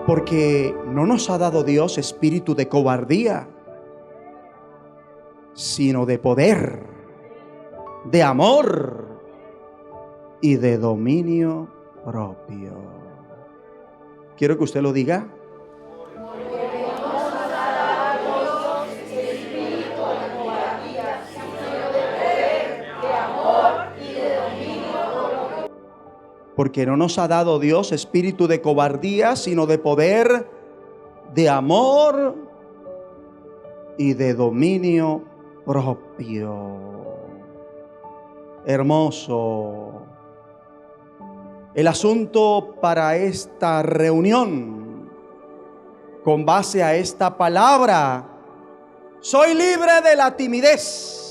Porque no nos ha dado Dios espíritu de cobardía, sino de poder, de amor y de dominio propio. Quiero que usted lo diga. Porque no nos ha dado Dios espíritu de cobardía, sino de poder, de amor y de dominio propio. Hermoso. El asunto para esta reunión, con base a esta palabra: soy libre de la timidez.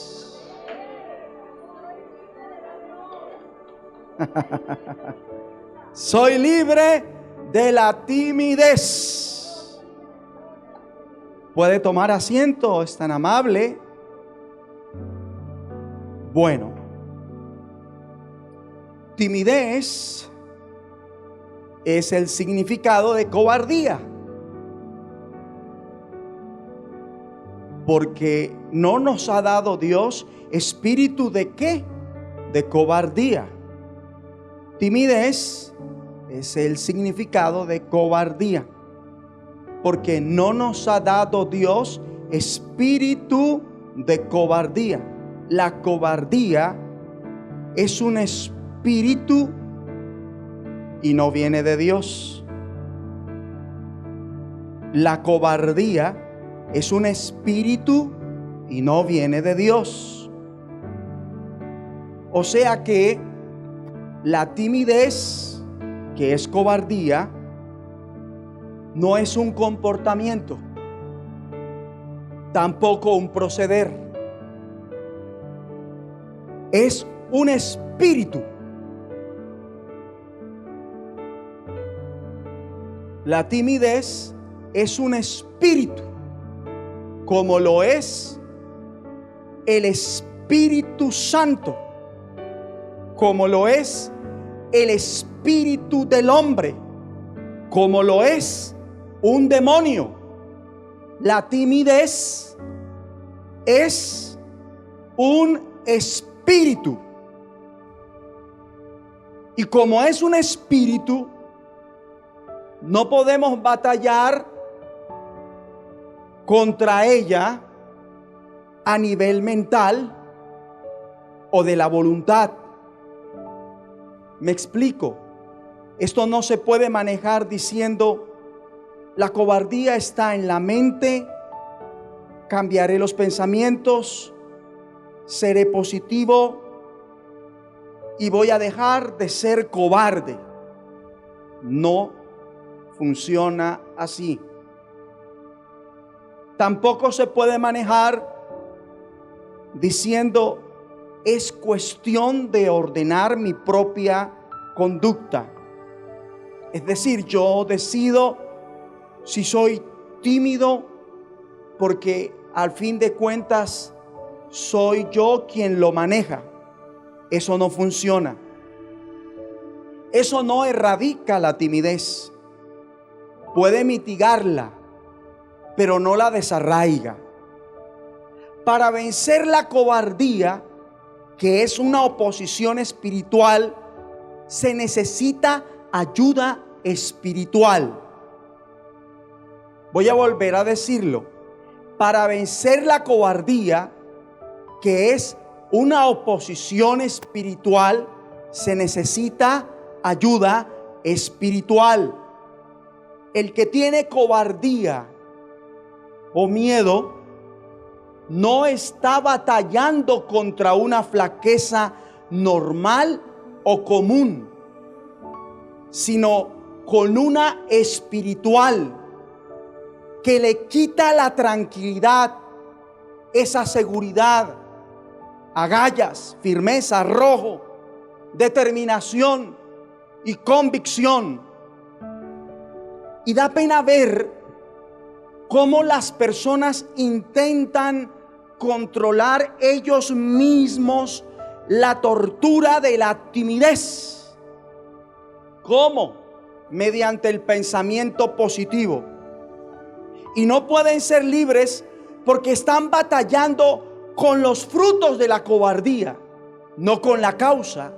Soy libre de la timidez. ¿Puede tomar asiento? Es tan amable. Bueno, timidez es el significado de cobardía. Porque no nos ha dado Dios espíritu de ¿qué? De cobardía. Timidez es el significado de cobardía. Porque no nos ha dado Dios espíritu de cobardía. La cobardía es un espíritu y no viene de Dios. La cobardía es un espíritu y no viene de Dios. O sea que la timidez, que es cobardía, no es un comportamiento, tampoco un proceder. Es un espíritu. La timidez es un espíritu, como lo es el Espíritu Santo, como lo es el espíritu del hombre, como lo es un demonio. La timidez es un espíritu. Y como es un espíritu, no podemos batallar contra ella a nivel mental o de la voluntad. Me explico. Esto no se puede manejar diciendo: la cobardía está en la mente, cambiaré los pensamientos, seré positivo y voy a dejar de ser cobarde. No funciona así. Tampoco se puede manejar diciendo: es cuestión de ordenar mi propia conducta. Es decir, yo decido si soy tímido porque al fin de cuentas soy yo quien lo maneja. Eso no funciona. Eso no erradica la timidez. Puede mitigarla, pero no la desarraiga. Para vencer la cobardía, que es una oposición espiritual, se necesita ayuda espiritual. Voy a volver a decirlo. Para vencer la cobardía, que es una oposición espiritual, se necesita ayuda espiritual. El que tiene cobardía o miedo no está batallando contra una flaqueza normal o común, sino con una espiritual que le quita la tranquilidad, esa seguridad, agallas, firmeza, arrojo, determinación y convicción. Y da pena ver cómo las personas intentan controlar ellos mismos la tortura de la timidez. ¿Cómo? mediante el pensamiento positivo. Y no pueden ser libres porque están batallando con los frutos de la cobardía, no con la causa.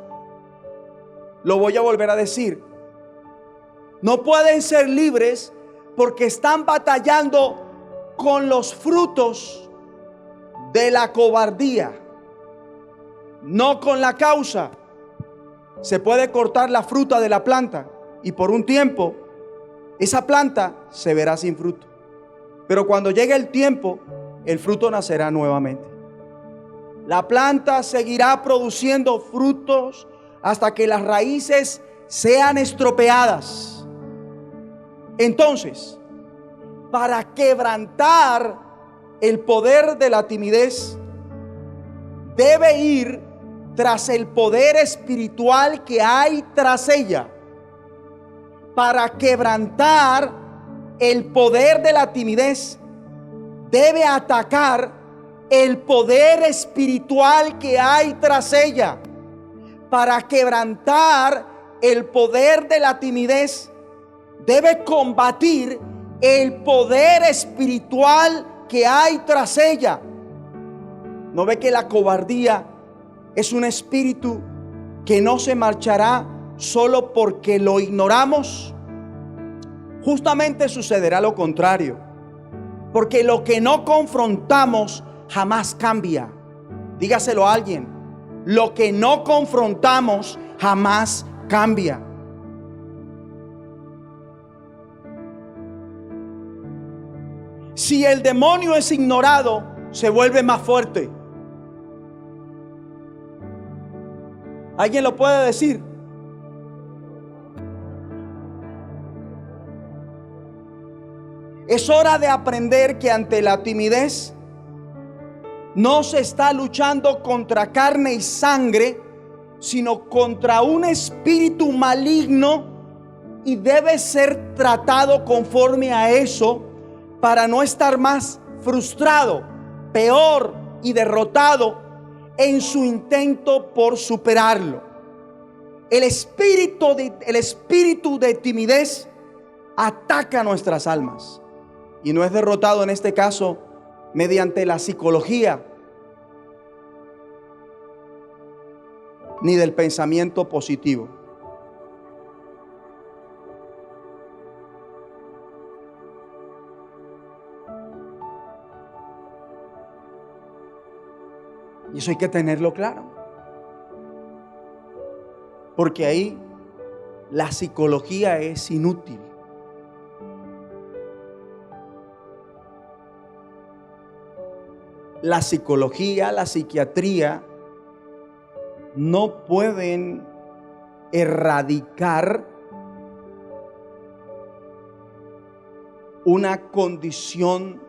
Lo voy a volver a decir. No pueden ser libres porque están batallando con los frutos de la cobardía, no con la causa. Se puede cortar la fruta de la planta y por un tiempo esa planta se verá sin fruto. Pero cuando llegue el tiempo, el fruto nacerá nuevamente. La planta seguirá produciendo frutos hasta que las raíces sean estropeadas. Entonces, para quebrantar el poder de la timidez, debe ir tras el poder espiritual que hay tras ella. Para quebrantar el poder de la timidez, debe atacar el poder espiritual que hay tras ella. Para quebrantar el poder de la timidez, debe combatir el poder espiritual que hay tras ella. ¿No ve que la cobardía es un espíritu que no se marchará solo porque lo ignoramos? Justamente sucederá lo contrario, porque lo que no confrontamos jamás cambia. Dígaselo a alguien: lo que no confrontamos jamás cambia. Si el demonio es ignorado, se vuelve más fuerte. ¿Alguien lo puede decir? Es hora de aprender que ante la timidez no se está luchando contra carne y sangre, sino contra un espíritu maligno, y debe ser tratado conforme a eso para no estar más frustrado, peor y derrotado en su intento por superarlo. El espíritu de timidez ataca nuestras almas y no es derrotado en este caso mediante la psicología ni del pensamiento positivo. Y eso hay que tenerlo claro, porque ahí la psicología es inútil. La psicología, la psiquiatría no pueden erradicar una condición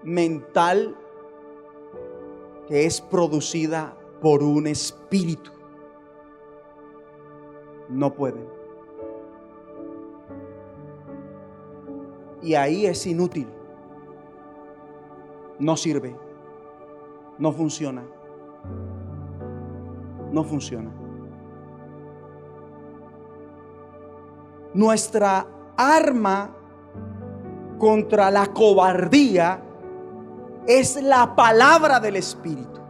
mental que es producida por un espíritu. No pueden. Y ahí es inútil. No sirve. No funciona. No funciona. Nuestra arma contra la cobardía es la palabra del Espíritu.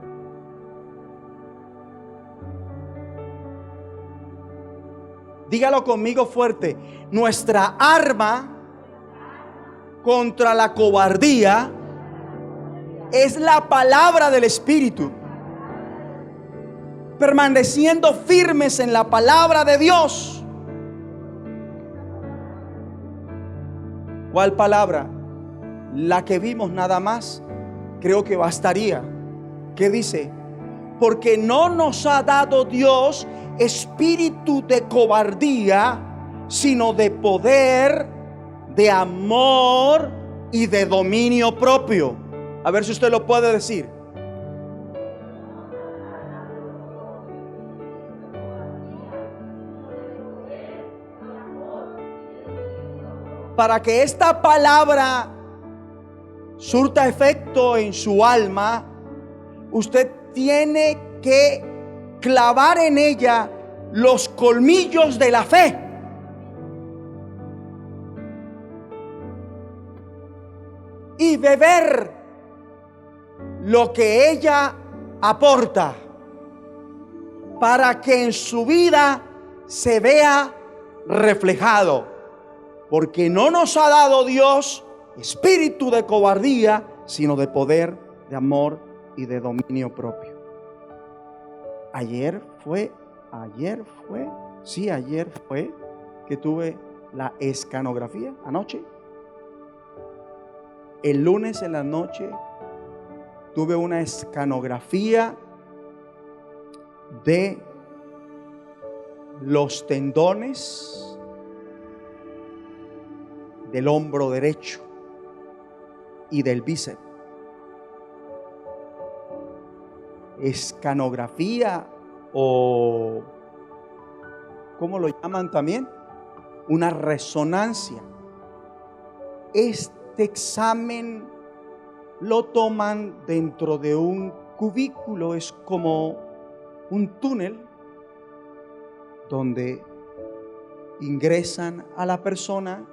Dígalo conmigo fuerte: nuestra arma contra la cobardía es la palabra del Espíritu. Permaneciendo firmes en la palabra de Dios. ¿Cuál palabra? La que vimos nada más. Creo que bastaría. ¿Qué dice? Porque no nos ha dado Dios espíritu de cobardía, sino de poder, de amor y de dominio propio. A ver si usted lo puede decir. Para que esta palabra surta efecto en su alma, usted tiene que clavar en ella los colmillos de la fe. y beber lo que ella aporta, para que en su vida se vea reflejado. Porque no nos ha dado Dios espíritu de cobardía, sino de poder, de amor y de dominio propio. Ayer fue que tuve la escanografía, anoche. El lunes en la noche tuve una escanografía de los tendones del hombro derecho y del bíceps. Escanografía, o ¿cómo lo llaman también? Una resonancia. Este examen lo toman dentro de un cubículo, es como un túnel donde ingresan a la persona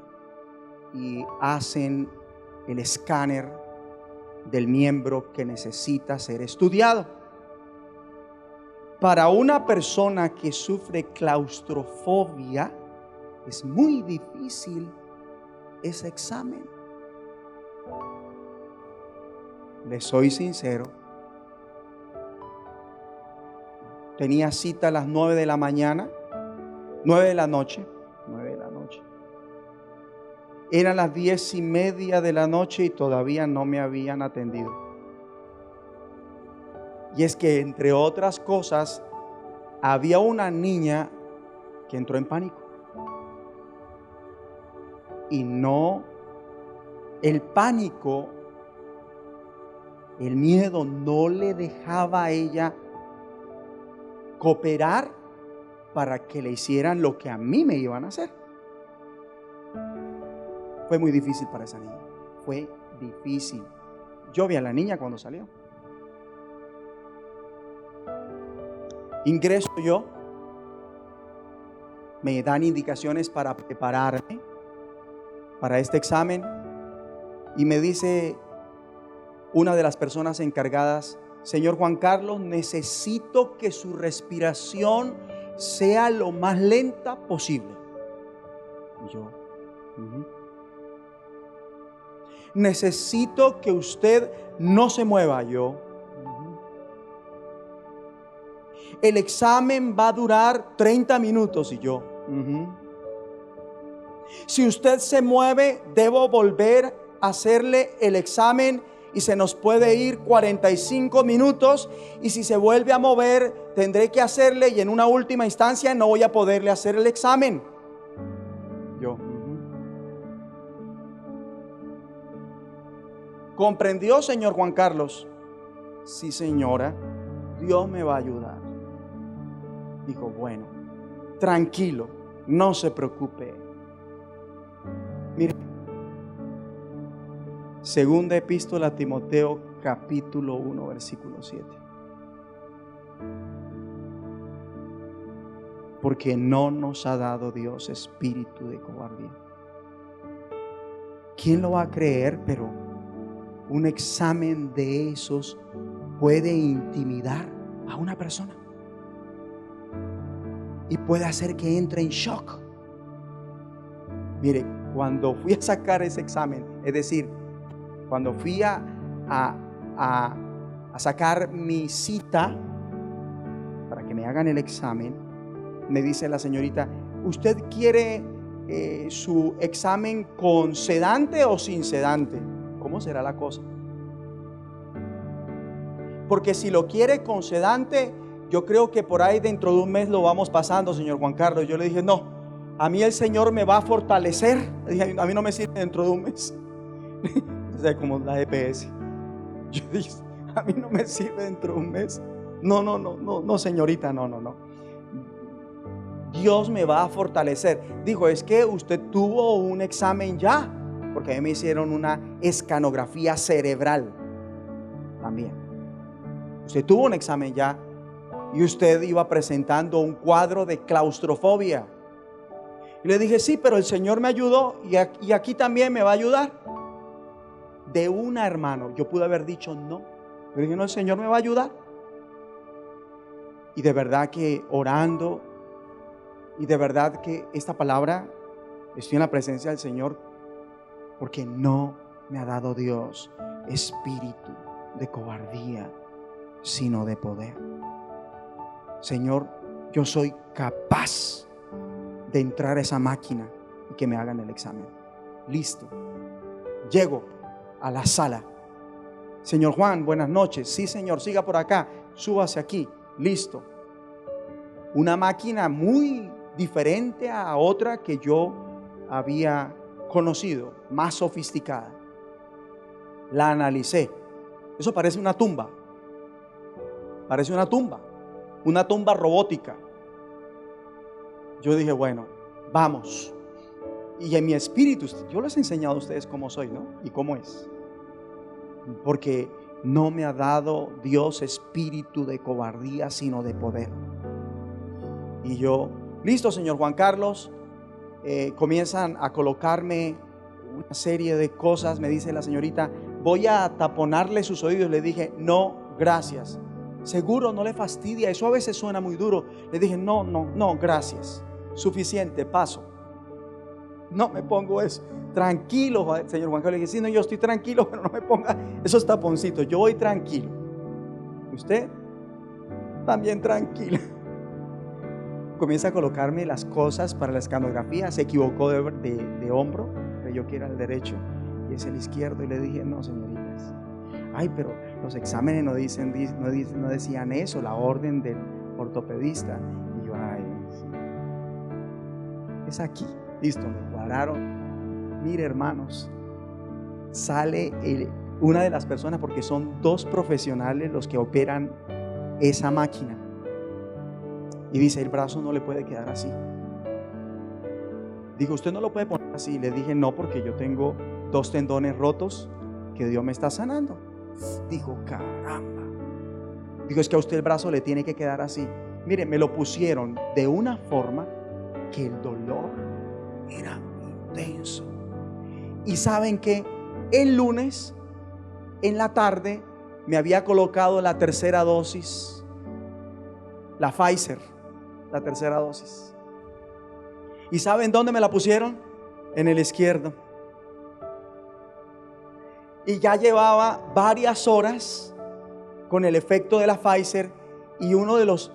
y hacen el escáner del miembro que necesita ser estudiado. Para una persona que sufre claustrofobia, es muy difícil ese examen. Les soy sincero. Tenía cita a las 9 de la mañana, 9 de la noche. Eran las 10:30 de la noche y todavía no me habían atendido. Y es que, entre otras cosas, había una niña que entró en pánico. Y no, el pánico, el miedo no le dejaba a ella cooperar para que le hicieran lo que a mí me iban a hacer. Fue muy difícil para esa niña. Fue difícil. Yo vi a la niña cuando salió. Ingreso yo. Me dan indicaciones para prepararme para este examen. Y me dice una de las personas encargadas: señor Juan Carlos, necesito que su respiración sea lo más lenta posible. Y yo, necesito que usted no se mueva. Yo, el examen va a durar 30 minutos. Y yo, si usted se mueve, debo volver a hacerle el examen y se nos puede ir 45 minutos. Y si se vuelve a mover, tendré que hacerle, y en una última instancia no voy a poderle hacer el examen. Yo, ¿comprendió, señor Juan Carlos? Sí, señora, Dios me va a ayudar. Dijo, bueno, tranquilo, no se preocupe. Mire, segunda epístola a Timoteo, capítulo 1, versículo 7. Porque no nos ha dado Dios espíritu de cobardía. ¿Quién lo va a creer? Pero un examen de esos puede intimidar a una persona y puede hacer que entre en shock. Mire, cuando fui a sacar ese examen, es decir, cuando fui a sacar mi cita para que me hagan el examen, me dice la señorita: ¿usted quiere su examen con sedante o sin sedante? ¿Cómo será la cosa? Porque si lo quiere con sedante, yo creo que por ahí dentro de un mes lo vamos pasando, señor Juan Carlos. Yo le dije, no, a mí el Señor me va a fortalecer. Le dije, a mí no me sirve dentro de un mes. O sea, como la EPS. Yo dije, a mí no me sirve dentro de un mes. No, señorita, no. Dios me va a fortalecer. Dijo, es que usted tuvo un examen ya, porque a mí me hicieron una escanografía cerebral también. Usted tuvo un examen ya y usted iba presentando un cuadro de claustrofobia. Y le dije, sí, pero el Señor me ayudó y aquí también me va a ayudar. de una, hermano. Yo pude haber dicho no, pero dije, no, el Señor me va a ayudar. Y de verdad que orando, y de verdad que esta palabra, estoy en la presencia del Señor, porque no me ha dado Dios espíritu de cobardía, sino de poder. Señor, yo soy capaz de entrar a esa máquina y que me hagan el examen. Listo. Llego a la sala. Señor Juan, buenas noches. Sí, señor, siga por acá. Súbase aquí. Listo. Una máquina muy diferente a otra que yo había conocido, más sofisticada. La analicé. Eso parece una tumba. Parece una tumba robótica. Yo dije, bueno, vamos. Y en mi espíritu, yo les he enseñado a ustedes cómo soy, ¿no? Y cómo es. Porque no me ha dado Dios espíritu de cobardía, sino de poder. Y yo, listo, señor Juan Carlos. Comienzan a colocarme una serie de cosas. Me dice la señorita, voy a taponarle sus oídos. Le dije, no, gracias. Seguro no le fastidia, eso a veces suena muy duro. Le dije, no, gracias. Suficiente, paso. No me pongo eso. Tranquilo, señor Juan Carlos. Le dije, sí, no, yo estoy tranquilo, pero no me ponga esos taponcitos. Yo voy tranquilo. Usted también tranquilo. Comienza a colocarme las cosas para la escanografía. Se equivocó de hombro, creyó que era el derecho y es el izquierdo. Y le dije, no, señoritas. Ay, pero los exámenes no decían eso, la orden del ortopedista. Y yo, ay, sí. Es aquí. Listo, me cuadraron. Mire, hermanos, sale una de las personas, porque son dos profesionales los que operan esa máquina, y dice, el brazo no le puede quedar así. Dijo, usted no lo puede poner así. Le dije, no, porque yo tengo 2 tendones rotos que Dios me está sanando. Dijo, caramba. Dijo, es que a usted el brazo le tiene que quedar así. Mire, me lo pusieron de una forma que el dolor era intenso. Y saben que el lunes en la tarde me había colocado la tercera dosis, la Pfizer, la tercera dosis. ¿Y saben dónde me la pusieron? En el izquierdo. Y ya llevaba varias horas con el efecto de la Pfizer, y uno de los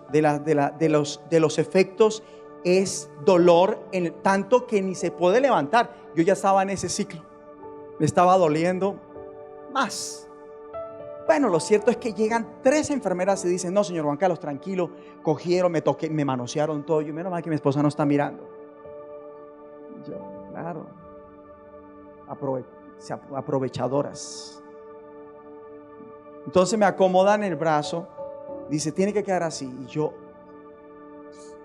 efectos es dolor, en tanto que ni se puede levantar. Yo ya estaba en ese ciclo, me estaba doliendo más. Bueno, lo cierto es que llegan 3 enfermeras y dicen, no, señor Juan Carlos, tranquilo. Cogieron, me toqué, me manosearon todo. Yo, menos mal que mi esposa no está mirando. Yo, claro, aprovechadoras. Entonces me acomodan el brazo. Dice, tiene que quedar así. Y yo,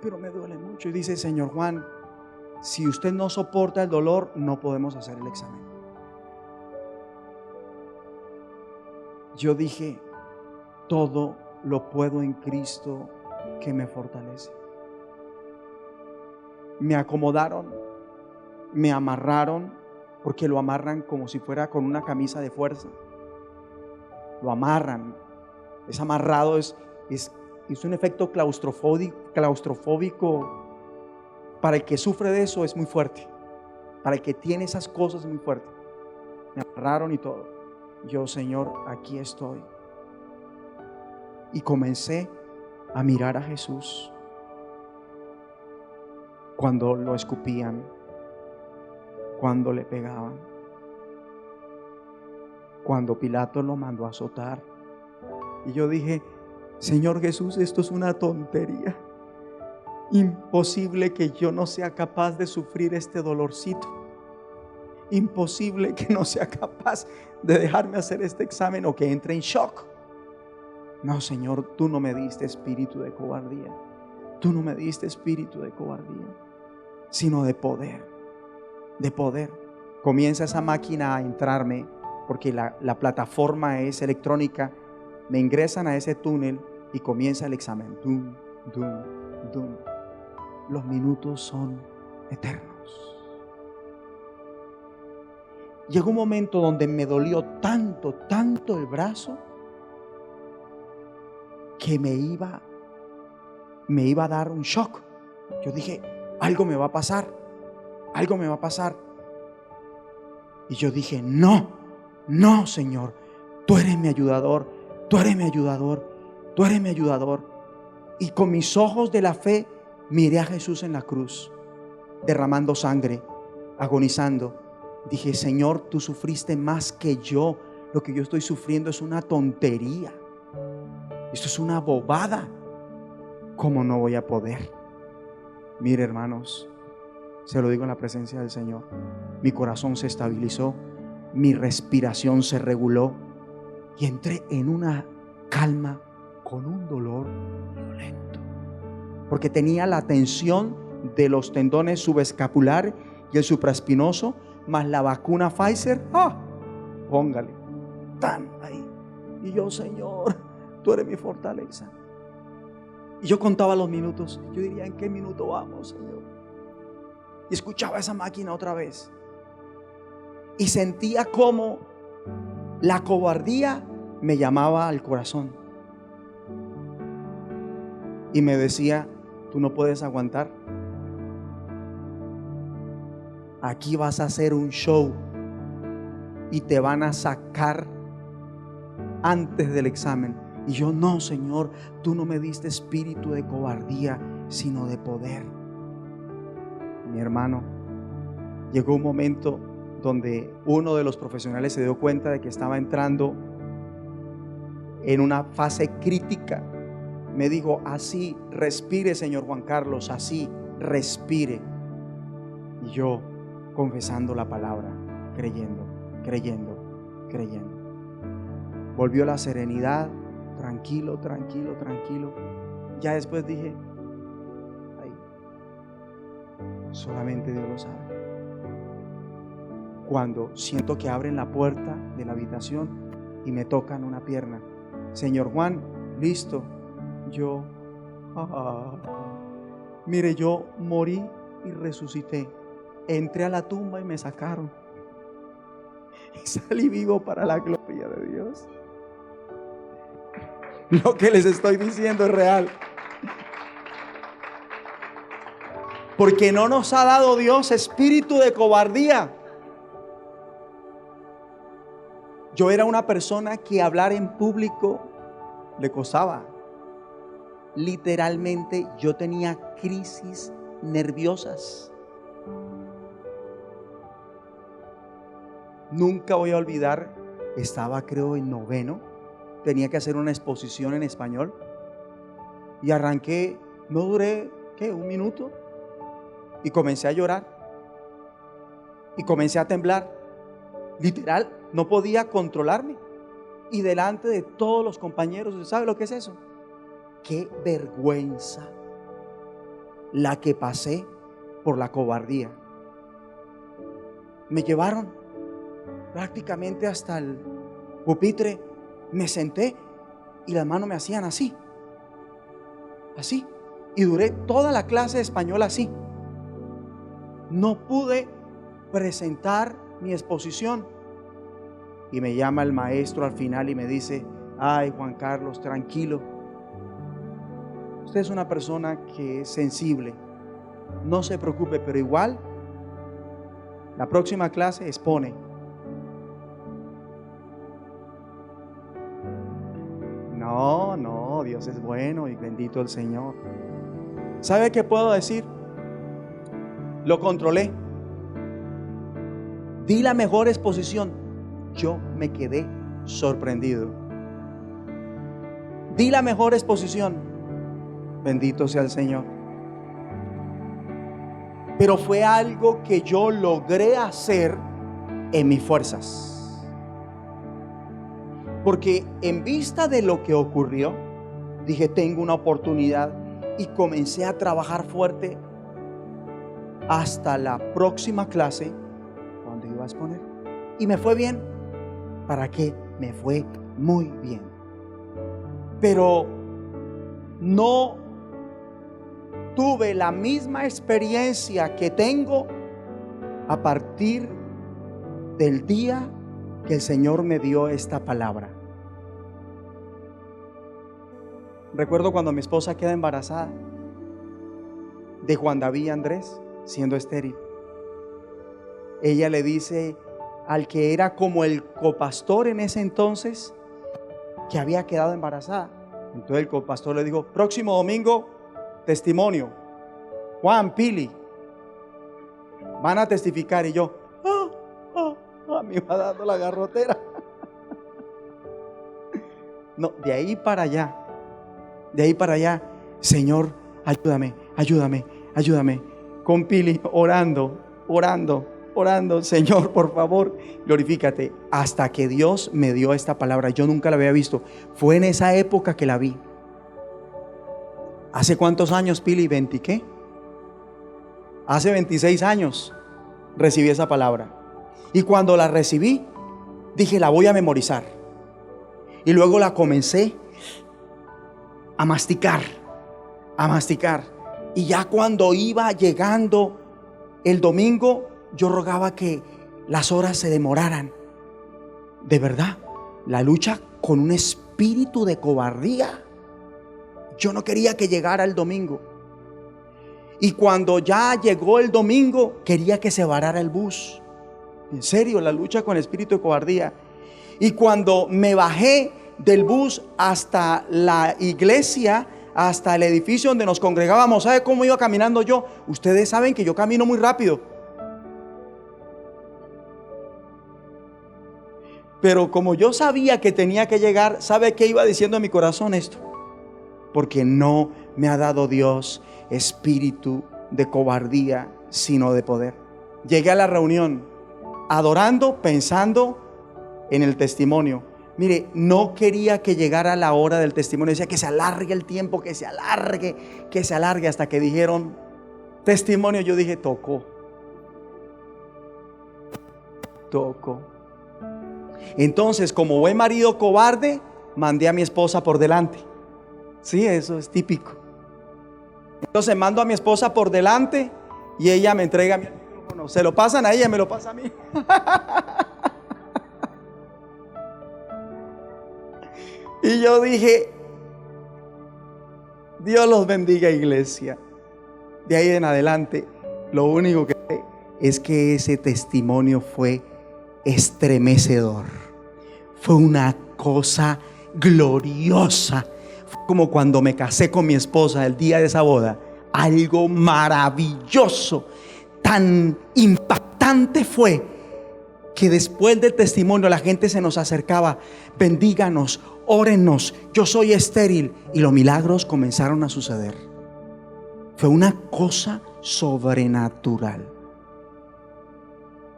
pero me duele mucho. Y dice, señor Juan, si usted no soporta el dolor, no podemos hacer el examen. Yo dije, todo lo puedo en Cristo que me fortalece. Me acomodaron, me amarraron, porque lo amarran como si fuera con una camisa de fuerza. Lo amarran. Es amarrado, es un efecto claustrofóbico. Para el que sufre de eso es muy fuerte. Para el que tiene esas cosas es muy fuerte. Me amarraron y todo. Yo, Señor, aquí estoy. Y comencé a mirar a Jesús cuando lo escupían, cuando le pegaban, cuando Pilato lo mandó a azotar. Y yo dije, Señor Jesús, esto es una tontería. Imposible que yo no sea capaz de sufrir este dolorcito. Imposible que no sea capaz de dejarme hacer este examen o que entre en shock. No, Señor, tú no me diste espíritu de cobardía. Tú no me diste espíritu de cobardía, sino de poder. De poder. Comienza esa máquina a entrarme, porque la plataforma es electrónica. Me ingresan a ese túnel y comienza el examen. Dum, dum, dum. Los minutos son eternos. llegó un momento donde me dolió tanto, tanto el brazo, que me iba a dar un shock. Yo dije, algo me va a pasar, algo me va a pasar. Y yo dije, no, no, Señor, tú eres mi ayudador, tú eres mi ayudador, tú eres mi ayudador. Y con mis ojos de la fe miré a Jesús en la cruz, derramando sangre, agonizando. Dije, Señor, tú sufriste más que yo. Lo que yo estoy sufriendo es una tontería. Esto es una bobada. ¿Cómo no voy a poder? Mire, hermanos, se lo digo en la presencia del Señor. Mi corazón se estabilizó, mi respiración se reguló y entré en una calma con un dolor violento, porque tenía la tensión de los tendones subescapular y el supraespinoso, más la vacuna Pfizer. Póngale, tan ahí. Y yo, Señor, tú eres mi fortaleza. Y yo contaba los minutos. Yo diría, ¿en qué minuto vamos, Señor? Y escuchaba esa máquina otra vez. Y sentía como la cobardía me llamaba al corazón. Y me decía, tú no puedes aguantar. Aquí vas a hacer un show y te van a sacar antes del examen. Y yo, no, Señor, tú no me diste espíritu de cobardía, sino de poder. Mi hermano, llegó un momento donde uno de los profesionales se dio cuenta de que estaba entrando en una fase crítica. Me dijo, así respire, señor Juan Carlos, así respire. Y yo confesando la palabra, creyendo. Volvió la serenidad, tranquilo. Ya después dije, ay, solamente Dios lo sabe. Cuando siento que abren la puerta de la habitación y me tocan una pierna, señor Juan, listo. Yo, mire, yo morí y resucité. Entré a la tumba y me sacaron. Y salí vivo para la gloria de Dios. Lo que les estoy diciendo es real. Porque no nos ha dado Dios espíritu de cobardía. Yo era una persona que hablar en público le costaba. Literalmente yo tenía crisis nerviosas. Nunca voy a olvidar, estaba creo en noveno, tenía que hacer una exposición en español y arranqué, no duré, un minuto, y comencé a llorar y comencé a temblar. Literal, no podía controlarme y delante de todos los compañeros. ¿Sabe lo que es eso? Qué vergüenza la que pasé por la cobardía. Me llevaron prácticamente hasta el pupitre, me senté y las manos me hacían así, y duré toda la clase de español así. No pude presentar mi exposición y me llama el maestro al final y me dice, ay, Juan Carlos, tranquilo, usted es una persona que es sensible, no se preocupe, pero igual la próxima clase expone. No, Dios es bueno y bendito el Señor. ¿Sabe qué puedo decir? Lo controlé. Di la mejor exposición. Yo me quedé sorprendido. Di la mejor exposición. Bendito sea el Señor. Pero fue algo que yo logré hacer en mis fuerzas. Porque en vista de lo que ocurrió, dije, tengo una oportunidad, y comencé a trabajar fuerte hasta la próxima clase cuando iba a exponer. Y me fue bien. ¿Para qué? Me fue muy bien. Pero no tuve la misma experiencia que tengo a partir del día que el Señor me dio esta palabra. Recuerdo cuando mi esposa queda embarazada de Juan David y Andrés, siendo estéril. Ella le dice al que era como el copastor en ese entonces que había quedado embarazada. Entonces el copastor le dijo: próximo domingo, testimonio, Juan, Pili, van a testificar. Y yo, me iba dando la garrotera. No, de ahí para allá, Señor, ayúdame, con Pili, orando, Señor, por favor, glorifícate, hasta que Dios me dio esta palabra. Yo nunca la había visto, fue en esa época que la vi. ¿Hace cuántos años, Pili? ¿20 qué? Hace 26 años recibí esa palabra. Y cuando la recibí, dije, la voy a memorizar. Y luego la comencé a masticar. Y ya cuando iba llegando el domingo, yo rogaba que las horas se demoraran. De verdad, la lucha con un espíritu de cobardía. Yo no quería que llegara el domingo. Y cuando ya llegó el domingo, quería que se varara el bus. En serio, la lucha con el espíritu de cobardía. Y cuando me bajé del bus hasta la iglesia, hasta el edificio donde nos congregábamos, ¿sabe cómo iba caminando yo? Ustedes saben que yo camino muy rápido. Pero como yo sabía que tenía que llegar, ¿sabe qué iba diciendo en mi corazón esto? Porque no me ha dado Dios espíritu de cobardía, sino de poder. Llegué a la reunión adorando, pensando en el testimonio. Mire, no quería que llegara la hora del testimonio. Decía que se alargue el tiempo, que se alargue, hasta que dijeron testimonio. Yo dije, tocó. Entonces, como buen marido cobarde, mandé a mi esposa por delante. Sí, eso es típico. Entonces mando a mi esposa por delante y ella me entrega mi micrófono. Se lo pasan a ella, me lo pasa a mí. Y yo dije, Dios los bendiga, iglesia. De ahí en adelante, lo único que sé es que ese testimonio fue estremecedor. Fue una cosa gloriosa. Fue como cuando me casé con mi esposa el día de esa boda. Algo maravilloso, tan impactante fue que después del testimonio la gente se nos acercaba: bendíganos, órennos, yo soy estéril. Y los milagros comenzaron a suceder. Fue una cosa sobrenatural.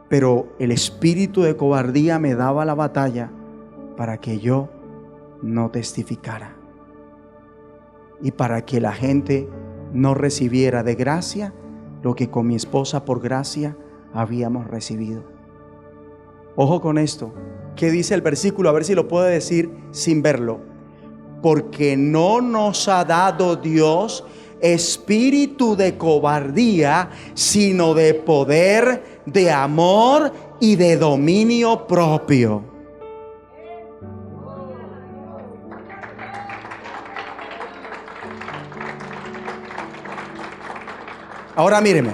Pero el espíritu de cobardía me daba la batalla para que yo no testificara y para que la gente no recibiera de gracia lo que con mi esposa por gracia habíamos recibido. Ojo con esto. ¿Qué dice el versículo? A ver si lo puedo decir sin verlo. Porque no nos ha dado Dios espíritu de cobardía, sino de poder, de amor y de dominio propio. Ahora míreme,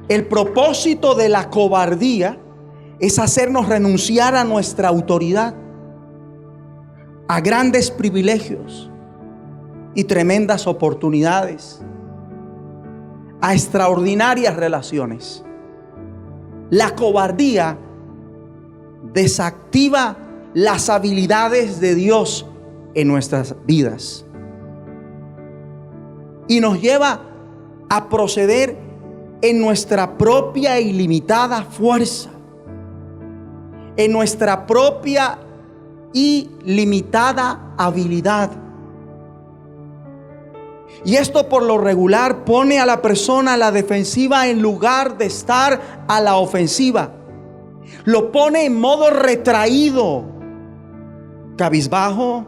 el propósito de la cobardía es hacernos renunciar a nuestra autoridad, a grandes privilegios y tremendas oportunidades, a extraordinarias relaciones. La cobardía desactiva las habilidades de Dios en nuestras vidas y nos lleva a proceder en nuestra propia ilimitada fuerza, en nuestra propia ilimitada habilidad. Y esto por lo regular pone a la persona a la defensiva en lugar de estar a la ofensiva. Lo pone en modo retraído, cabizbajo,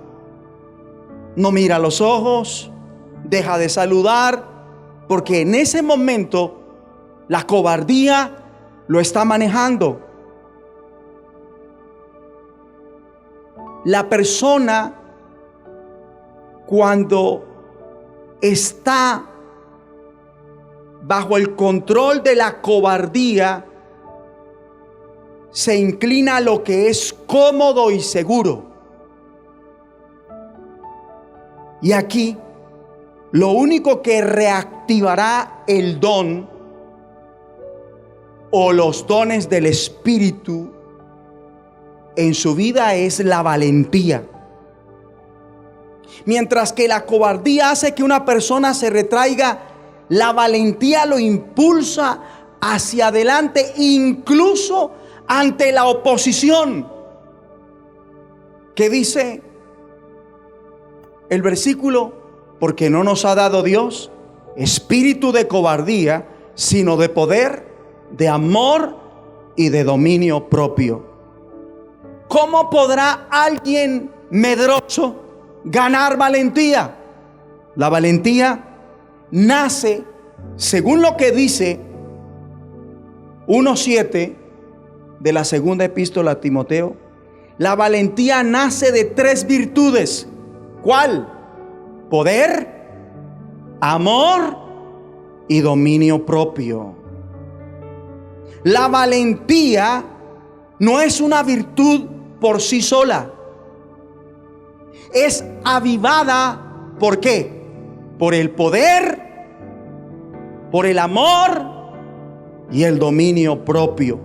no mira a los ojos, deja de saludar, porque en ese momento la cobardía lo está manejando. la persona, cuando está bajo el control de la cobardía, se inclina a lo que es cómodo y seguro. Y aquí, lo único que reactivará el don o los dones del Espíritu en su vida es la valentía. Mientras que la cobardía hace que una persona se retraiga, la valentía lo impulsa hacia adelante, incluso ante la oposición. ¿Qué dice el versículo? Porque no nos ha dado Dios espíritu de cobardía, sino de poder, de amor y de dominio propio. ¿Cómo podrá alguien medroso ganar valentía? La valentía nace, según lo que dice 1:7 de la segunda epístola a Timoteo, la valentía nace de 3 virtudes. ¿Cuál? Poder, amor y dominio propio. La valentía no es una virtud por sí sola. Es avivada, ¿por qué? Por el poder, por el amor y el dominio propio.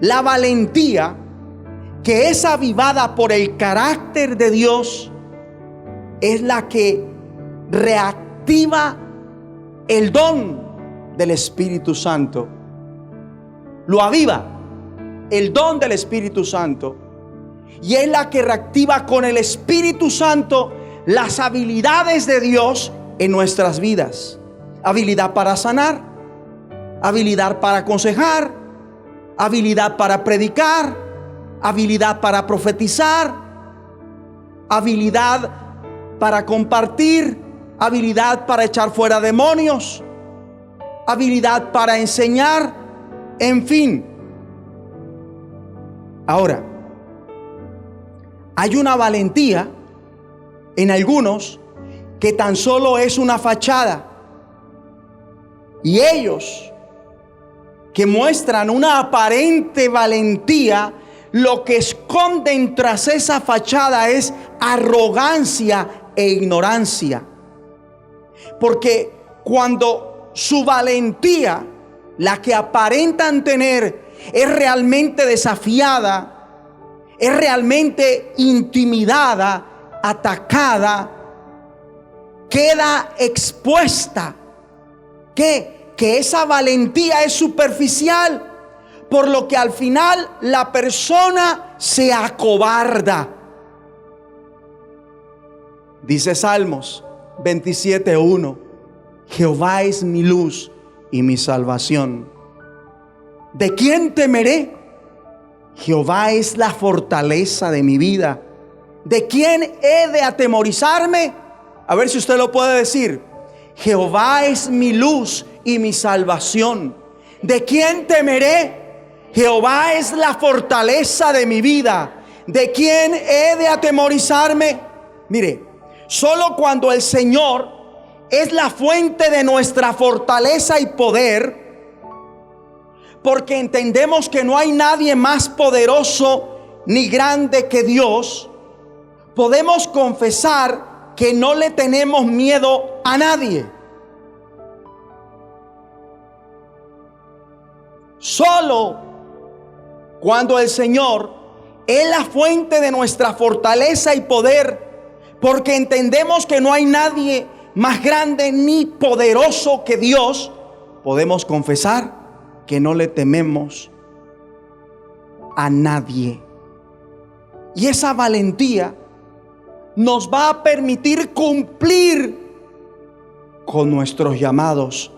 La valentía, que es avivada por el carácter de Dios, es la que reactiva el don del Espíritu Santo. Lo aviva el don del Espíritu Santo, y es la que reactiva con el Espíritu Santo las habilidades de Dios en nuestras vidas. Habilidad para sanar, habilidad para aconsejar, habilidad para predicar, habilidad para profetizar, habilidad para compartir, habilidad para echar fuera demonios, habilidad para enseñar, en fin. Ahora, hay una valentía en algunos que tan solo es una fachada, y ellos que muestran una aparente valentía, lo que esconden tras esa fachada es arrogancia e ignorancia. Porque cuando su valentía, la que aparentan tener, es realmente desafiada, es realmente intimidada, atacada, queda expuesta. Que esa valentía es superficial, por lo que al final la persona se acobarda. Dice Salmos 27:1: Jehová es mi luz y mi salvación. ¿De quién temeré? Jehová es la fortaleza de mi vida. ¿De quién he de atemorizarme? A ver si usted lo puede decir. Jehová es mi luz y mi salvación. ¿De quién temeré? Jehová es la fortaleza de mi vida. ¿De quién he de atemorizarme? Mire, solo cuando el Señor es la fuente de nuestra fortaleza y poder, porque entendemos que no hay nadie más poderoso ni grande que Dios, podemos confesar que no le tenemos miedo a nadie. Solo cuando el Señor es la fuente de nuestra fortaleza y poder, porque entendemos que no hay nadie más grande ni poderoso que Dios, podemos confesar que no le tememos a nadie. Y esa valentía nos va a permitir cumplir con nuestros llamados: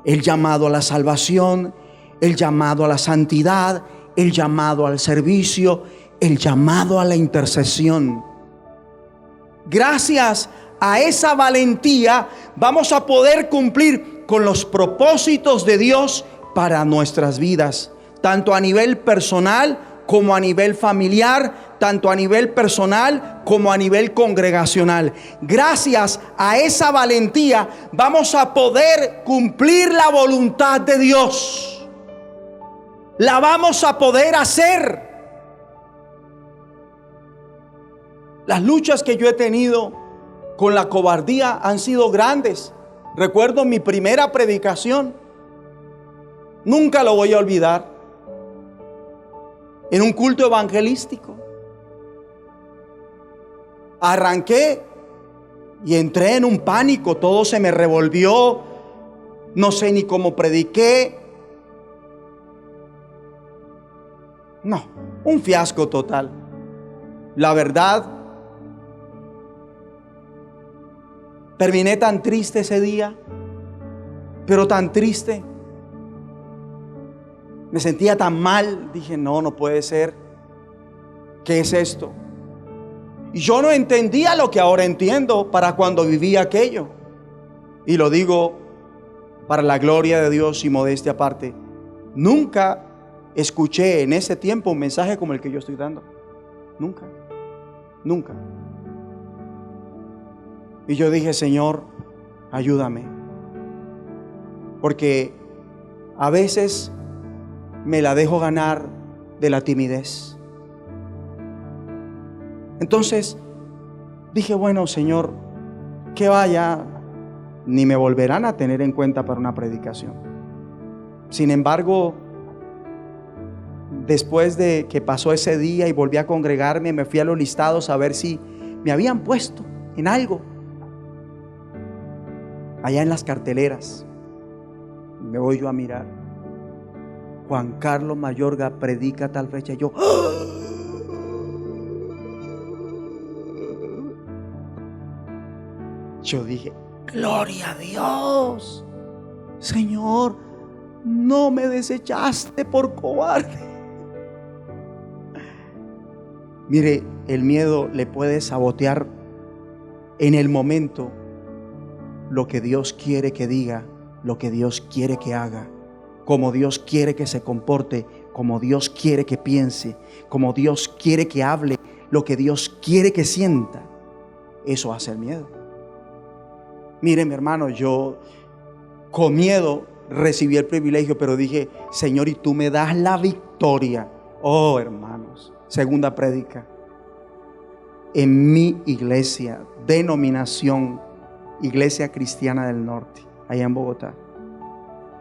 el llamado a la salvación, el llamado a la santidad, el llamado al servicio, el llamado a la intercesión. Gracias a esa valentía vamos a poder cumplir con los propósitos de Dios para nuestras vidas, tanto a nivel personal como a nivel familiar, tanto a nivel personal como a nivel congregacional. Gracias a esa valentía vamos a poder cumplir la voluntad de Dios. La vamos a poder hacer. Las luchas que yo he tenido con la cobardía han sido grandes. Recuerdo mi primera predicación. Nunca lo voy a olvidar. En un culto evangelístico. Arranqué y entré en un pánico. Todo se me revolvió. No sé ni cómo prediqué. No, un fiasco total. La verdad, terminé tan triste ese día, pero tan triste. Me sentía tan mal. Dije, no puede ser. ¿Qué es esto? Y yo no entendía lo que ahora entiendo para cuando vivía aquello. Y lo digo para la gloria de Dios y modestia aparte. Nunca escuché en ese tiempo un mensaje como el que yo estoy dando. Nunca. Y yo dije, Señor, ayúdame. Porque a veces me la dejo ganar de la timidez. Entonces dije, bueno, Señor, que vaya, ni me volverán a tener en cuenta para una predicación. Sin embargo, después de que pasó ese día y volví a congregarme, me fui a los listados a ver si me habían puesto en algo allá en las carteleras. Y me voy yo a mirar: Juan Carlos Mayorga predica tal fecha. Y yo, yo dije, gloria a Dios, Señor, no me desechaste por cobarde. Mire, el miedo le puede sabotear en el momento lo que Dios quiere que diga, lo que Dios quiere que haga, como Dios quiere que se comporte, como Dios quiere que piense, como Dios quiere que hable, lo que Dios quiere que sienta. Eso hace el miedo. Mire, mi hermano, yo con miedo recibí el privilegio, pero dije, Señor, y tú me das la victoria. Oh, hermanos, segunda prédica en mi iglesia, denominación Iglesia Cristiana del Norte, allá en Bogotá.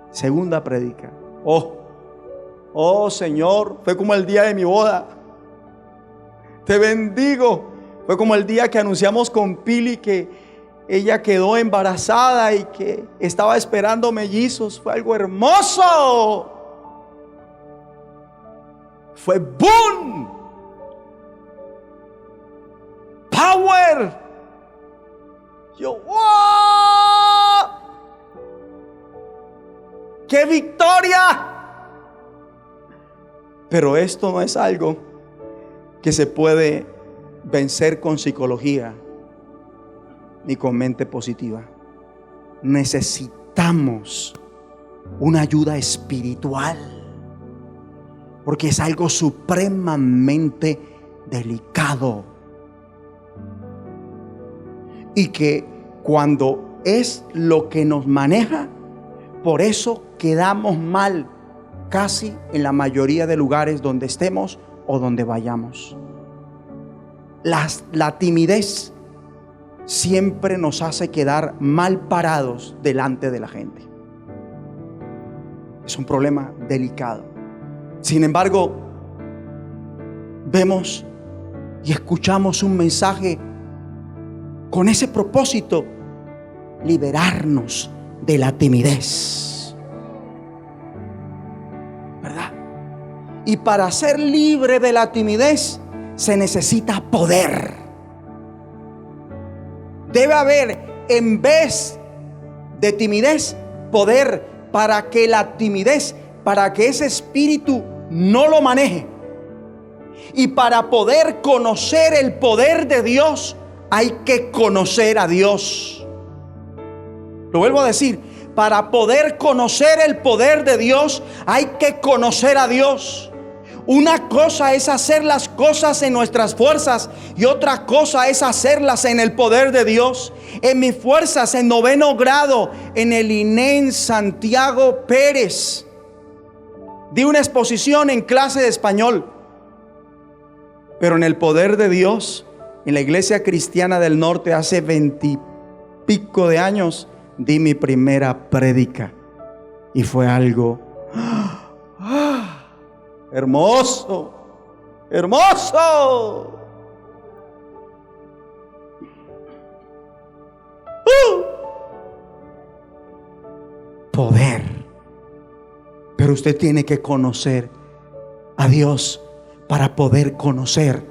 Segunda prédica. Oh Señor, fue como el día de mi boda. Te bendigo. Fue como el día que anunciamos con Pili que ella quedó embarazada y que estaba esperando mellizos. Fue algo hermoso. Fue boom, power. Yo, ¡wow! ¡Qué victoria! Pero esto no es algo que se puede vencer con psicología ni con mente positiva. Necesitamos una ayuda espiritual, porque es algo supremamente delicado. Y que cuando es lo que nos maneja, por eso quedamos mal casi en la mayoría de lugares donde estemos o donde vayamos. La timidez siempre nos hace quedar mal parados delante de la gente. Es un problema delicado. Sin embargo, vemos y escuchamos un mensaje con ese propósito: liberarnos de la timidez, ¿verdad? Y para ser libre de la timidez se necesita poder. Debe haber, en vez de timidez, poder, para que la timidez, para que ese espíritu no lo maneje. Y para poder conocer el poder de Dios, hay que conocer a Dios. Lo vuelvo a decir: para poder conocer el poder de Dios, hay que conocer a Dios. Una cosa es hacer las cosas en nuestras fuerzas y otra cosa es hacerlas en el poder de Dios. En mis fuerzas, en 9º grado, en el INEN Santiago Pérez, di una exposición en clase de español. Pero en el poder de Dios, en la Iglesia Cristiana del Norte, hace 20 y pico de años, di mi primera prédica. Y fue algo hermoso, hermoso. Poder. Pero usted tiene que conocer a Dios para poder conocer,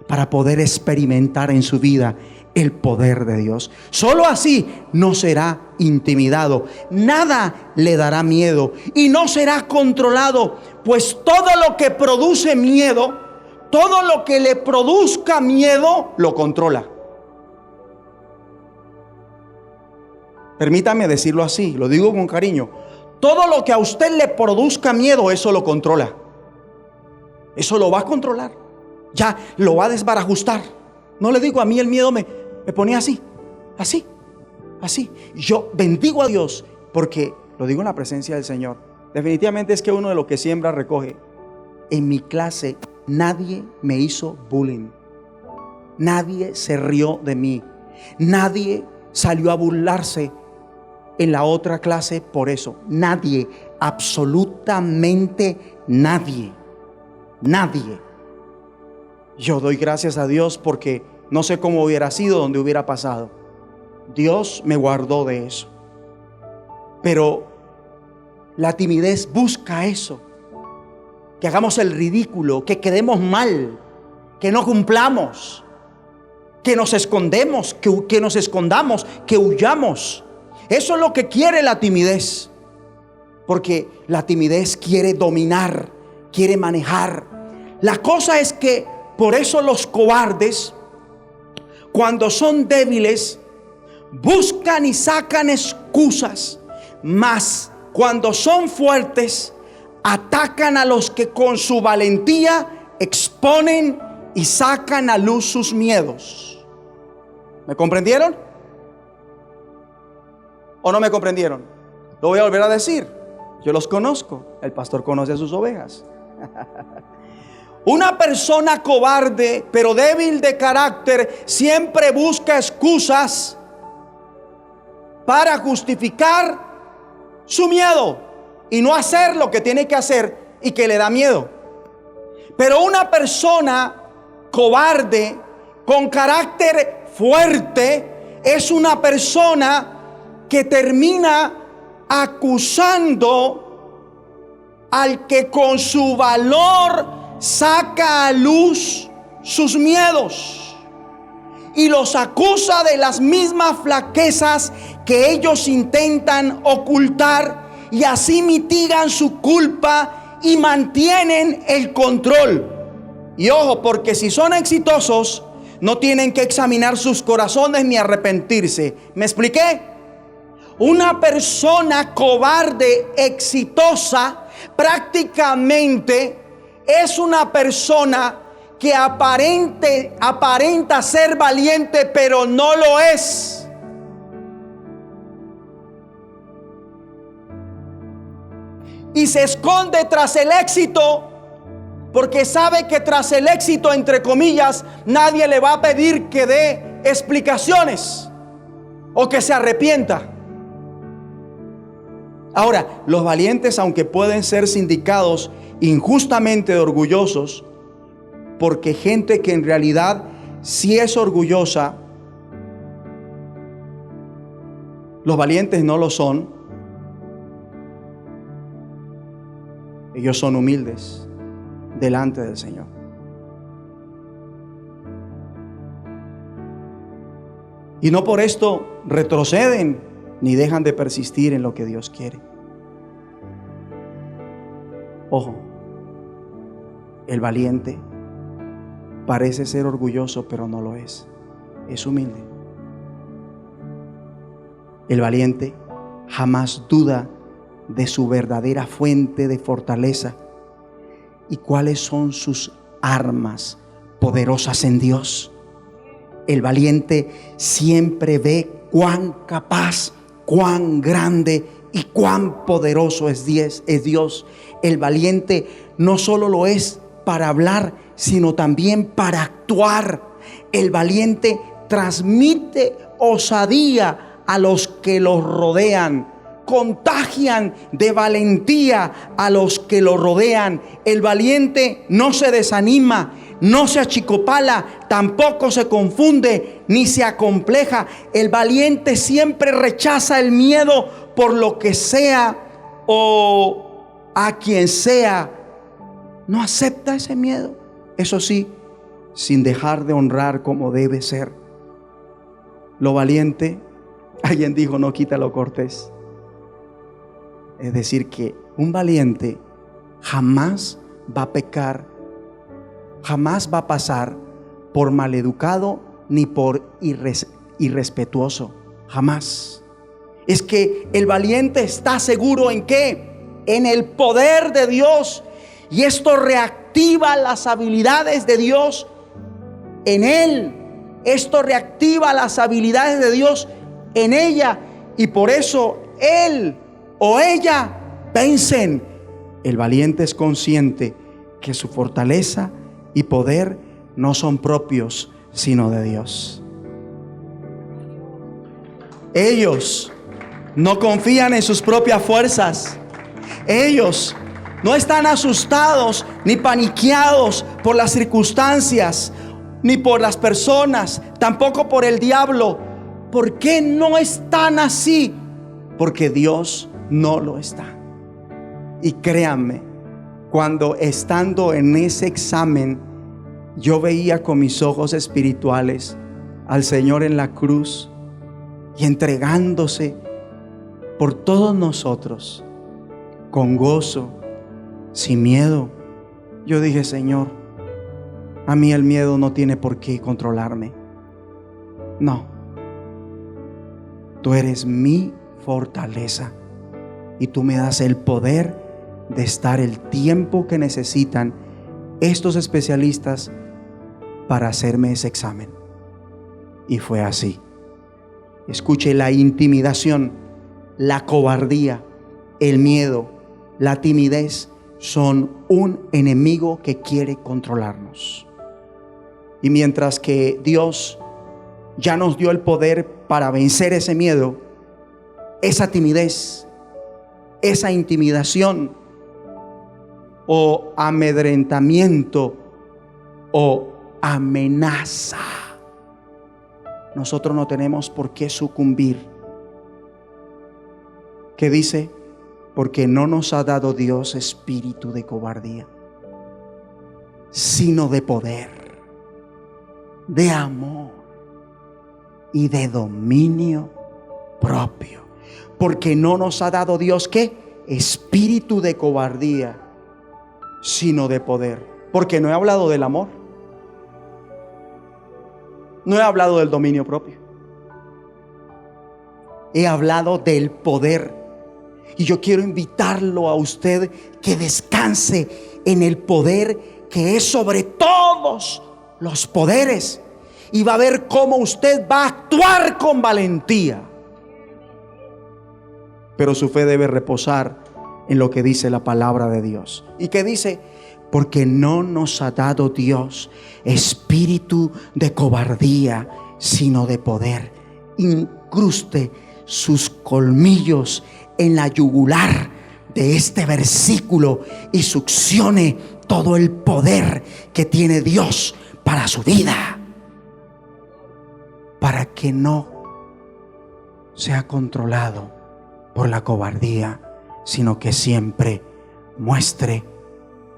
para poder experimentar en su vida el poder de Dios. Solo así no será intimidado, nada le dará miedo y no será controlado, pues todo lo que produce miedo, todo lo que le produzca miedo, lo controla. Permítame decirlo así, lo digo con cariño. Todo lo que a usted le produzca miedo, eso lo controla. Eso lo va a controlar. Ya lo va a desbarajustar. No le digo, a mí el miedo me ponía así. Yo bendigo a Dios porque, lo digo en la presencia del Señor, definitivamente es que uno de lo que siembra recoge. En mi clase nadie me hizo bullying. Nadie se rió de mí. Nadie salió a burlarse en la otra clase por eso. Nadie, absolutamente nadie. Nadie. Yo doy gracias a Dios porque no sé cómo hubiera sido, donde hubiera pasado. Dios me guardó de eso. Pero la timidez busca eso. Que hagamos el ridículo, que quedemos mal, que no cumplamos, que nos escondemos, que nos escondamos, que huyamos. Eso es lo que quiere la timidez. Porque la timidez quiere dominar, quiere manejar. La cosa es que por eso los cobardes, cuando son débiles, buscan y sacan excusas, mas cuando son fuertes, atacan a los que con su valentía exponen y sacan a luz sus miedos. ¿Me comprendieron? ¿O no me comprendieron? Lo voy a volver a decir. Yo los conozco. El pastor conoce a sus ovejas. Una persona cobarde pero débil de carácter siempre busca excusas para justificar su miedo y no hacer lo que tiene que hacer y que le da miedo. Pero una persona cobarde con carácter fuerte es una persona que termina acusando al que con su valor saca a luz sus miedos y los acusa de las mismas flaquezas que ellos intentan ocultar, y así mitigan su culpa y mantienen el control. Y ojo, porque si son exitosos no tienen que examinar sus corazones ni arrepentirse. ¿Me expliqué? Una persona cobarde exitosa prácticamente es una persona que aparenta ser valiente, pero no lo es. Y se esconde tras el éxito, porque sabe que tras el éxito, entre comillas, nadie le va a pedir que dé explicaciones o que se arrepienta. Ahora, los valientes, aunque pueden ser sindicados injustamente de orgullosos, porque gente que en realidad sí es orgullosa, los valientes no lo son. Ellos son humildes delante del Señor. Y no por esto retroceden ni dejan de persistir en lo que Dios quiere. Ojo, el valiente parece ser orgulloso, pero no lo es. Es humilde. El valiente jamás duda de su verdadera fuente de fortaleza ¿Y cuáles son sus armas poderosas en Dios? El valiente siempre ve cuán capaz, cuán grande y cuán poderoso es Dios. El valiente no solo lo es para hablar, sino también para actuar. El valiente transmite osadía a los que los rodean, contagian de valentía a los que lo rodean. El valiente no se desanima, no se achicopala, tampoco se confunde ni se acompleja. El valiente siempre rechaza el miedo por lo que sea o a quien sea. No acepta ese miedo, eso sí, sin dejar de honrar como debe ser. Lo valiente, alguien dijo, no quita lo cortés. Es decir, que un valiente jamás va a pecar, jamás va a pasar por maleducado ni por irrespetuoso, jamás. Es que el valiente está seguro ¿en qué? En el poder de Dios, y esto reactiva las habilidades de Dios en él. Esto reactiva las habilidades de Dios en ella, y por eso él o ella vencen. El valiente es consciente que su fortaleza y poder no son propios, sino de Dios. Ellos no confían en sus propias fuerzas. Ellos no están asustados ni paniqueados por las circunstancias, ni por las personas, tampoco por el diablo. ¿Por qué no están así? Porque Dios no lo está. Y créanme, cuando estando en ese examen, yo veía con mis ojos espirituales al Señor en la cruz y entregándose por todos nosotros con gozo, sin miedo. Yo dije, Señor, a mí el miedo no tiene por qué controlarme. No, tú eres mi fortaleza y tú me das el poder de estar el tiempo que necesitan estos especialistas para hacerme ese examen. Y fue así. Escuche, la intimidación, la cobardía, el miedo, la timidez son un enemigo que quiere controlarnos. Y mientras que Dios ya nos dio el poder para vencer ese miedo, esa timidez, esa intimidación o amedrentamiento o amenaza, nosotros no tenemos por qué sucumbir. ¿Qué dice? Porque no nos ha dado Dios espíritu de cobardía, sino de poder, de amor y de dominio propio. Porque no nos ha dado Dios ¿qué? Espíritu de cobardía, sino de poder. Porque no he hablado del amor, no he hablado del dominio propio, he hablado del poder. Y yo quiero invitarlo a usted que descanse en el poder que es sobre todos los poderes, y va a ver cómo usted va a actuar con valentía. Pero su fe debe reposar en lo que dice la palabra de Dios. ¿Y qué dice? Porque no nos ha dado Dios espíritu de cobardía, sino de poder. Incruste sus colmillos en la yugular de este versículo y succione todo el poder que tiene Dios para su vida, para que no sea controlado por la cobardía, sino que siempre muestre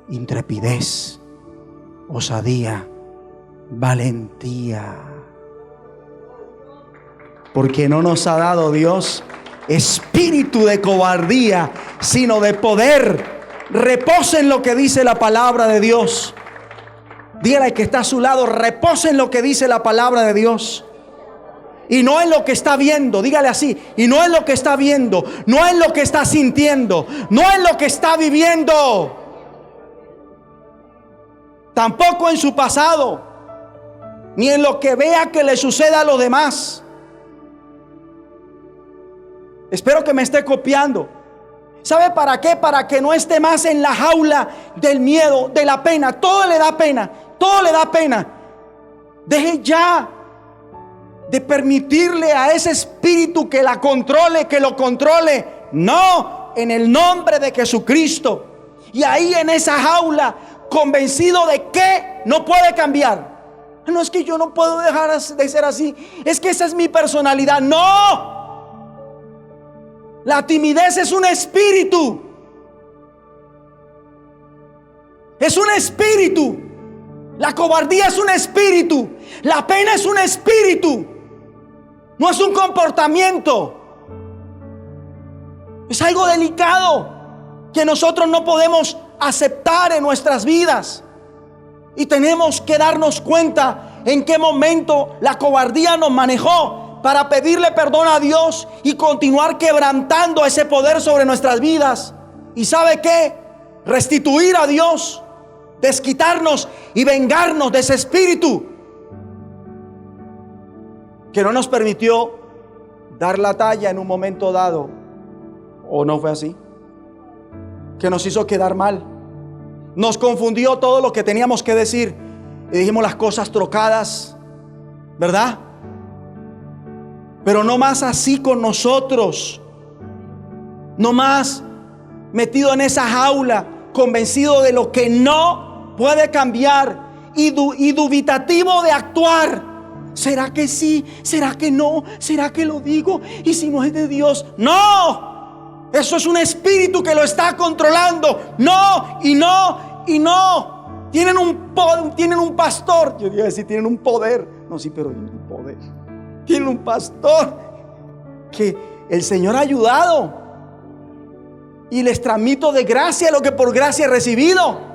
intrepidez, osadía, valentía. Porque no nos ha dado Dios espíritu de cobardía, sino de poder. Reposa en lo que dice la palabra de Dios. Dígale al que está a su lado, reposa en lo que dice la palabra de Dios. Y no en lo que está viendo, dígale así, y no en lo que está viendo, no en lo que está sintiendo, no en lo que está viviendo. tampoco en su pasado, ni en lo que vea que le suceda a los demás. Espero que me esté copiando. ¿Sabe para qué? Para que no esté más en la jaula del miedo, de la pena. Todo le da pena, todo le da pena. Deje ya de permitirle a ese espíritu que la controle, que lo controle. No, en el nombre de Jesucristo. Y ahí en esa jaula, convencido de que no puede cambiar. No, es que yo no puedo dejar de ser así, es que esa es mi personalidad. No, la timidez es un espíritu. Es un espíritu. La cobardía es un espíritu. La pena es un espíritu. No es un comportamiento. Es algo delicado que nosotros no podemos aceptar en nuestras vidas. Y tenemos que darnos cuenta en qué momento la cobardía nos manejó para pedirle perdón a Dios y continuar quebrantando ese poder sobre nuestras vidas. ¿Y sabe qué? Restituir a Dios, desquitarnos y vengarnos de ese espíritu que no nos permitió dar la talla en un momento dado. ¿O no fue así? Que nos hizo quedar mal. Nos confundió todo lo que teníamos que decir y dijimos las cosas trocadas, ¿verdad? Pero no más así con nosotros. No más metido en esa jaula, convencido de lo que no puede cambiar y dubitativo de actuar. ¿Será que sí? ¿Será que no? ¿Será que lo digo? ¿Y si no es de Dios? ¡No! Eso es un espíritu que lo está controlando. No, y no, y no. Tienen un pastor. Yo iba a decir, tienen un poder. No, sí, pero tienen un poder. Tienen un pastor que el Señor ha ayudado. Y les transmito de gracia lo que por gracia he recibido.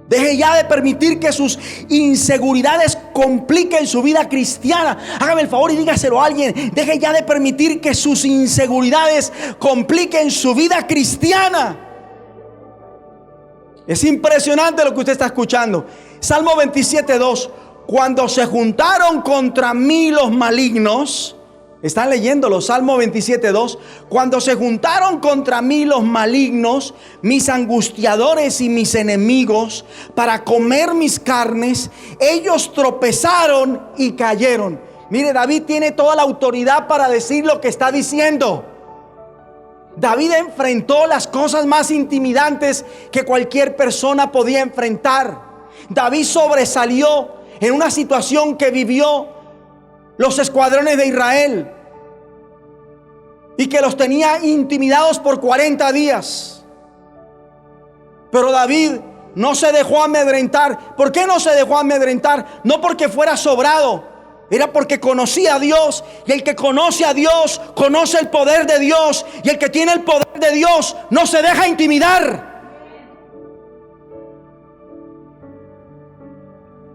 Deje ya de permitir que sus inseguridades compliquen su vida cristiana. Hágame el favor y dígaselo a alguien. Deje ya de permitir que sus inseguridades compliquen su vida cristiana. Es impresionante lo que usted está escuchando. Salmo 27:2. Cuando se juntaron contra mí los malignos. Están leyéndolo, Salmo 27:2. Cuando se juntaron contra mí los malignos, mis angustiadores y mis enemigos, para comer mis carnes, ellos tropezaron y cayeron. Mire, David tiene toda la autoridad para decir lo que está diciendo. David enfrentó las cosas más intimidantes que cualquier persona podía enfrentar. David sobresalió en una situación que vivió los escuadrones de Israel y que los tenía intimidados por 40 días. Pero David no se dejó amedrentar. ¿Por qué no se dejó amedrentar? No porque fuera sobrado, era porque conocía a Dios. Y el que conoce a Dios conoce el poder de Dios. Y el que tiene el poder de Dios no se deja intimidar.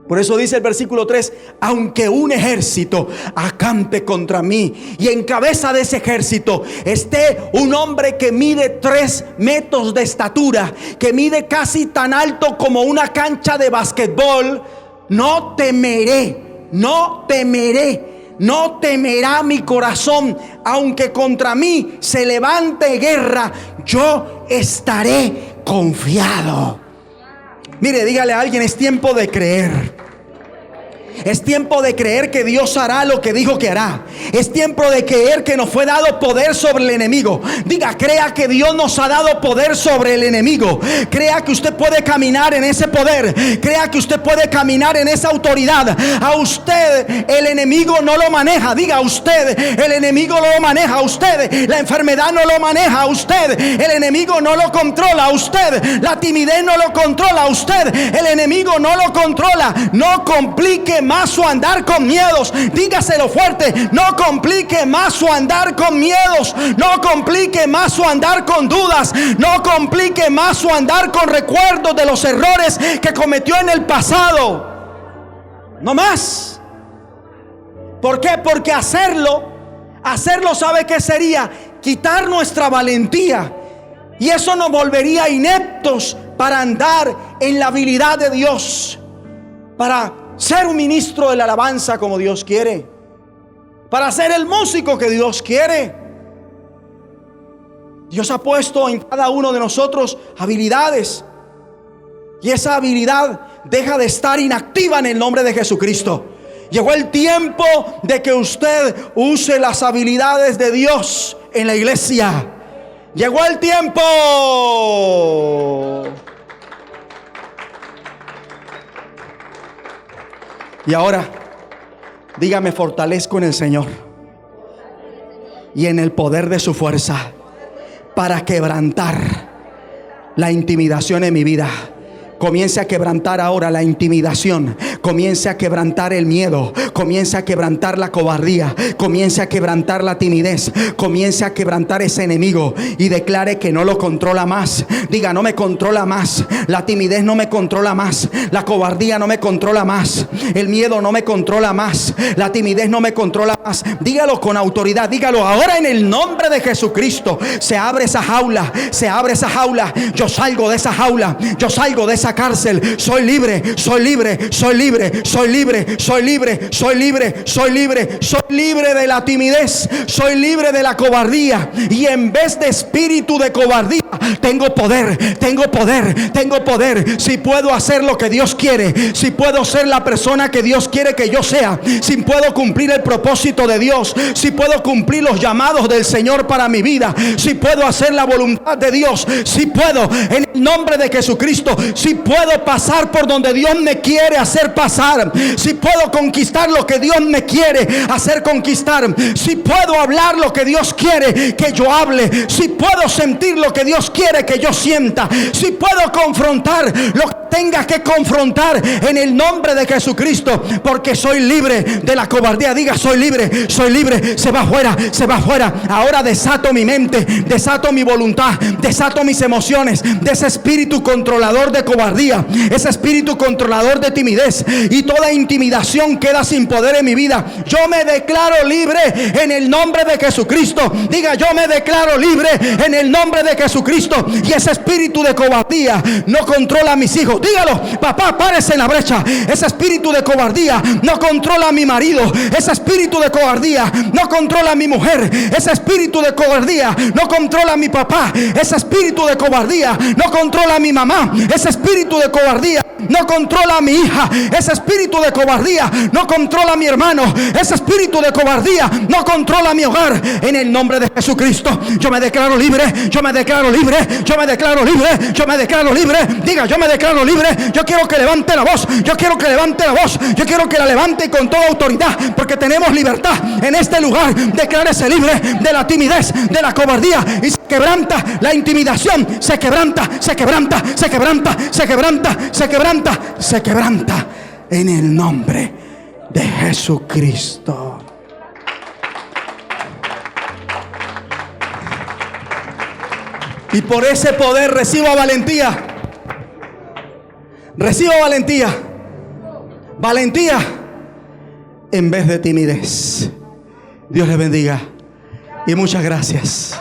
Por eso dice el versículo 3: aunque un ejército acampe contra mí y en cabeza de ese ejército esté un hombre que mide 3 metros de estatura, que mide casi tan alto como una cancha de basquetbol, no temeré, no temeré, no temerá mi corazón. Aunque contra mí se levante guerra, yo estaré confiado. Mire, dígale a alguien: es tiempo de creer. Es tiempo de creer que Dios hará lo que dijo que hará. Es tiempo de creer que nos fue dado poder sobre el enemigo. Diga, crea que Dios nos ha dado poder sobre el enemigo. Crea que usted puede caminar en ese poder. Crea que usted puede caminar en esa autoridad. A usted el enemigo no lo maneja. Diga, a usted el enemigo no lo maneja. A usted la enfermedad no lo maneja. A usted el enemigo no lo controla. A usted la timidez no lo controla. A usted el enemigo no lo controla. No complique más su andar con miedos. Dígaselo fuerte: no complique más su andar con miedos. No complique más su andar con dudas. No complique más su andar con recuerdos de los errores que cometió en el pasado. No más. ¿Por qué? Porque hacerlo, ¿sabe qué sería? Quitar nuestra valentía. Y eso nos volvería ineptos para andar en la habilidad de Dios para ser un ministro de la alabanza como Dios quiere, para ser el músico que Dios quiere. Dios ha puesto en cada uno de nosotros habilidades, y esa habilidad deja de estar inactiva en el nombre de Jesucristo. Llegó el tiempo de que usted use las habilidades de Dios en la iglesia. Llegó el tiempo. Y ahora, dígame: fortalezco en el Señor y en el poder de su fuerza para quebrantar la intimidación en mi vida. Comience a quebrantar ahora la intimidación. Comience a quebrantar el miedo. Comience a quebrantar la cobardía. Comience a quebrantar la timidez. Comience a quebrantar ese enemigo y declare que no lo controla más. Diga: no me controla más. La timidez no me controla más. La cobardía no me controla más. El miedo no me controla más. La timidez no me controla más. Dígalo con autoridad. Dígalo ahora en el nombre de Jesucristo. Se abre esa jaula. Se abre esa jaula. Yo salgo de esa jaula. Yo salgo de esa cárcel. Soy libre, soy libre, soy libre, soy libre, soy libre, soy libre, soy libre, soy libre de la timidez, soy libre de la cobardía. Y en vez de espíritu de cobardía, tengo poder, tengo poder, tengo poder. Si puedo hacer lo que Dios quiere, si puedo ser la persona que Dios quiere que yo sea, si puedo cumplir el propósito de Dios, si puedo cumplir los llamados del Señor para mi vida, si puedo hacer la voluntad de Dios, si puedo, en el nombre de Jesucristo, si puedo pasar por donde Dios me quiere hacer pasar, si puedo conquistar lo que Dios me quiere hacer conquistar, si puedo hablar lo que Dios quiere que yo hable, si puedo sentir lo que Dios quiere que yo sienta, si puedo confrontar lo que tenga que confrontar en el nombre de Jesucristo, porque soy libre de la cobardía. Diga: soy libre, soy libre. Se va fuera, se va fuera. Ahora desato mi mente, desato mi voluntad, desato mis emociones de ese espíritu controlador de cobardía, ese espíritu controlador de timidez, y toda intimidación queda sin poder en mi vida. Yo me declaro libre en el nombre de Jesucristo. Diga: yo me declaro libre en el nombre de Jesucristo, y ese espíritu de cobardía no controla a mis hijos. Dígalo: papá, párese en la brecha. Ese espíritu de cobardía no controla a mi marido. Ese espíritu de cobardía no controla a mi mujer. Ese espíritu de cobardía no controla a mi papá. Ese espíritu de cobardía no controla a mi mamá. Ese espíritu de cobardía no controla a mi hija. Ese espíritu de cobardía no controla a mi hermano. Ese espíritu de cobardía no controla a mi hogar. En el nombre de Jesucristo, yo me declaro libre. Yo me declaro libre. Yo me declaro libre. Yo me declaro libre. Diga: yo me declaro libre. Yo quiero que levante la voz. Yo quiero que levante la voz. Yo quiero que la levante con toda autoridad, porque tenemos libertad en este lugar. Declárese libre de la timidez, de la cobardía, y se quebranta la intimidación. Se quebranta, se quebranta, se quebranta, se quebranta, se quebranta, se quebranta en el nombre de Jesucristo. Y por ese poder reciba valentía. Reciba valentía. Valentía en vez de timidez. Dios les bendiga y muchas gracias.